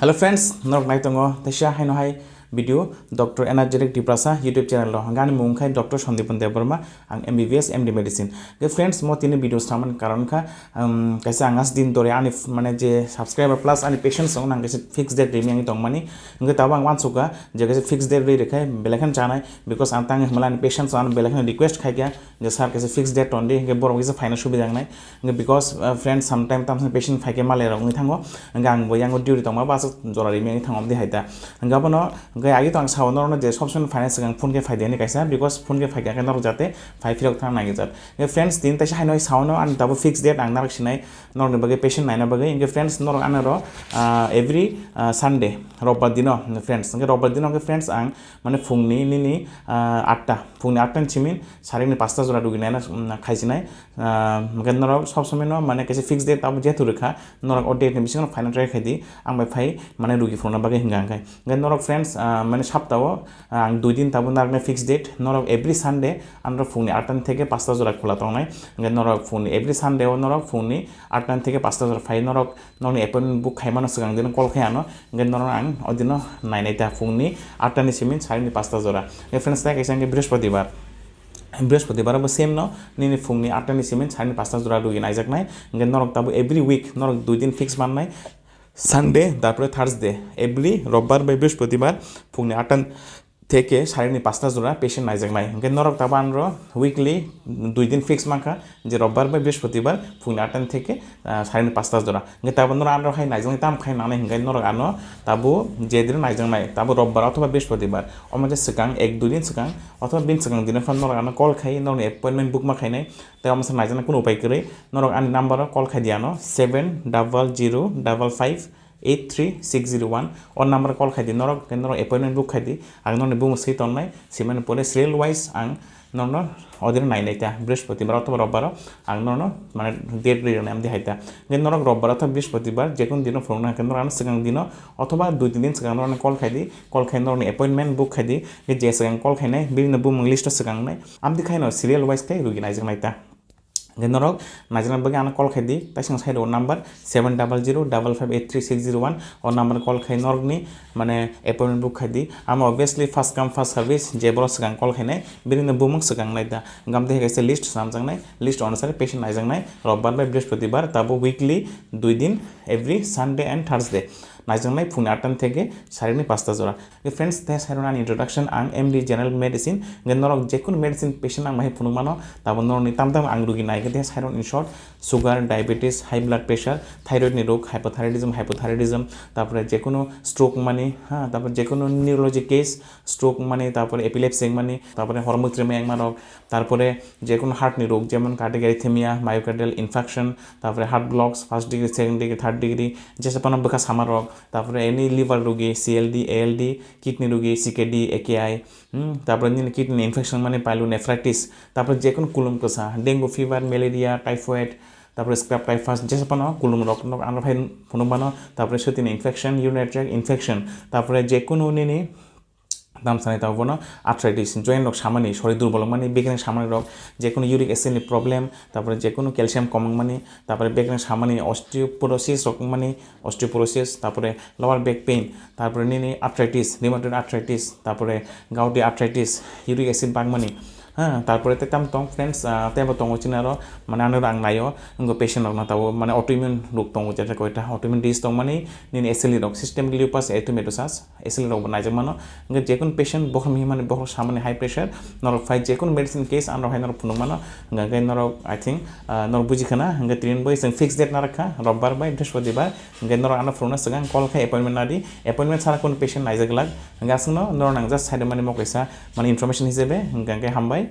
Hello friends, norok nai tongo taisha haino hai video Dr. Energetic Tiprasa YouTube channel lo hangani mungkai Dr. Sandipan Debbarma ang MBBS MD medicine. Ge friends mo tini video saman karon kha kaisa angas din dore ani mane je subscriber plus ani patients song nang kaisa fixed date remi tong mani nge tawa ang wan suka je kaisa fixed date re khai belekan chanai because antang malan patients an belekan request khai kya je sar kaisa fixed date onde ge borong kaisa final subida ngai nge because friends sometime tam patient phai ke male rong thango ang boyang duty tong ma ba jora remi thangom di haita ngabano gai agi tang saw no je option finance gang phone ke faide ni kaisa because phone ke faide ka nor jate 5 filok thang nagi jat ge friends tin ta sai noi saw no an double fix date ang narak sinai nor ne bage patient naina bage ge friends nor anaro every sunday robar dino friends ge robar dino ge friends ang mane phungni nini 8ta phungni 8 chimin sare ni 5ta jora dugi naina khaisinai ge nor sob somme no mane kaise fix date tab je turkha nor o date ni bising final try khaidi ang bai phai mane rugi phone bage hingang kai ge nor friends মানে সপ্তাহ আং 2 দিন তাবো নারনে fix date নরক every Sunday আমরা ফোনে 8 থেকে 5টা জোড়া খোলা তংনাই নরক ফোনে এভরি সানডে ও নরক ফোনে 8 থেকে 5টা জোড়া ফাই নরক নরনি অ্যাপয়েন্টমেন্ট বুক খাইমানো সগাং দিন কল খাই আনো নরক আং অদিন নাইনাইতা ফোনে 8টা নি সিমিন 5টা জোড়া ফ্রেন্ডস তাই কাইসাঙ্গে বৃহস্পতিবার সেম ন নিনি ফোনে 8টা নি সিমিন 5টা জোড়া রুগি নাইজাক নাই নরক তাবো এভরি উইক নরক 2 দিন ফিক্স মাননাই সানডে তারপরে থার্সডে এভরি রোববার বা বৃহস্পতিবার ফুংনি 8টা থেকে 5:30 জোড়া পেশেন্ট নাইজাক নাই নরক তাবা আনর উইকলি 2 দিন ফিক্স মাখা যে রোববার বা বৃহস্পতিবার ফুংনি 8টা থেকে 5:30 জোড়া তাবা নর আনর খাই নাইজাক তাম খাই নানে হিঙ্গাই নরক আনো তাবো যে দিন নাইজাক নাই তাবো রোববার অথবা বৃহস্পতিবার অমাজে সিকাং 1-2 দিন সিকাং অথবা বিন সিকাং দিন ফান নরক আনো কল খাই নর অ্যাপয়েন্টমেন্ট বুক মাখাই নাই তাই আমসা নাইজাক কোনো উপায় করে নরক আনি নাম্বার কল খাই দিয়ানো 70055 और नंबर कॉल खाई नरक अपॉइंटमेंट बुक खाई आं नर बुम सही तन्नाय सिमान परे सिरियल वाइज आं नर अदिन नाइनाइता बृहस्पतिबार अथवा रविबार आं नर माने डेट रिजन आम दिहाइता नरक रविबार अथवा बृहस्पतिबार जेकोन दिन फोन ना नर आन सिगां दिन अथवा 2-3 दिन सिगां नर कॉल खाई नर अपॉइंटमेंट बुक खाई जे सिगां कॉल खाइनाय बिदिनो बुम लिस्ट सिगां नाय आम दिखाइनो सिरियल वाइज खाई रुगि नायजों नायता नरक नाइजना बगे आना कॉल खाई ताइसिं साइड नम्बर 7005583601 और नम्बर कॉल खाई नरकनि माने अपॉइंटमेंट बुक खाई आम obviously first come first service जे बर सिगां कॉल खाइनाय बिदिनो बुमक सिगां नायदा गाम दे गाइसे लिस्ट सामजांनाय लिस्ट अनुसार पेशेंट नायजांनाय रविबार बा बृहस्पतिबार ताबो उइकलि 2 दिन एवरी सानडे एंड थार्सडे नायजांनाय फुंनि 8टा থেকে 5:30 জোড়া फ्रेंड्स ते साइरन इंट्रोडक्शन आं एमडी जनरल मेडिसिन नरक जेकुन मेडिसिन पेशेंट आं माहि फुनुमानो ताबो नरनि तामताम आं रुगि नायगे साइरन in short sugar diabetes high blood pressure thyroid नि रोग हाइपोथायरॉइडिज्म तारपरे जेकुनो स्ट्रोक माने हाँ तारपरे जेकुनो निउरोलॉजी केस स्ट्रोक माने तारपरे एपिलेप्सी माने तारपरे हरमोथ्रेमिया मानक तारपरे जेकुनो हार्ट नि रोग जेमन कार्डियक एरिथमिया मायोकार्डियल इनफेक्शन तारपरे heart blocks first degree second degree third degree जेसेपन बका सामा रोग तारपरे एनी लिवर रोगी सीएलडी एएलडी किडनी रोगी सीकेडी एकेआई तारपरे नि किडनी इनफेक्शन माने पाइलोनेफ्राइटिस तारपरे जेकुनो कुलुम कसा डेंगू फीवर मलेरिया टाइफॉइड तारपरे स्क्रैब टाइफास जेसेपन कुलुम रोग आनो फाइ फुनुबानो तारपरे सतिनि इनफेक्शन यूरिनरी ट्रैक्ट इनफेक्शन तारपरे जेकुनो निनि दाम सानाय ताबोनो आर्थराइटिस जয়েন্ট रोग सामानि शरीर दुर्बल माने बेगें सामानि रोग जेकुनो यूरिक एसिडनि प्रॉब्लेम तारपरे जेकुनो कैल्शियम कम माने तारपरे बेगें सामानि ऑस्टियोपोरोसिस रोग माने ऑस्टियोपोरोसिस तारपरे लोअर बैक पेन तारपरे निनि आर्थराइटिस रिमेटॉइड आर्थराइटिस तारपरे गाउटी आर्थराइटिस यूरिक एसिड बाग माने हाँ तारपरे तेम तंग फ्रेंड्स तेबो तंग चिनारो माने आनो आं नायो इंगो पेशेंट रक नाताबो माने ऑटोइम्यून रोग तंग जेटा कोइटा ऑटोइम्यून डिजीज तंग माने निनि एसिली रोग सिस्टेमिक ल्यूपास एरिथेमेटोसास एसिली रोग नायजों मानो इंगो जेकुन पेशेंट बखर मिहि माने बखर सामाने हाई प्रेशर नरक फाइ जेकुन मेडिसिन केस आनो हाय नरक फुनु मानो गाय नरक आई थिंक नरक बुजिखाना इंगो ट्रेन बय जों फिक्स डेट ना रखा रविबार बाय बृहस्पतिबार गाय नरक आनो फुनु सगां कॉल खाय अपॉइंटमेंट नादि अपॉइंटमेंट सारा कोन पेशेंट नायजोगलाक गासनो नरक नांजा साइड माने मकैसा माने इनफरमेशन हिसाबै गाय हामबाय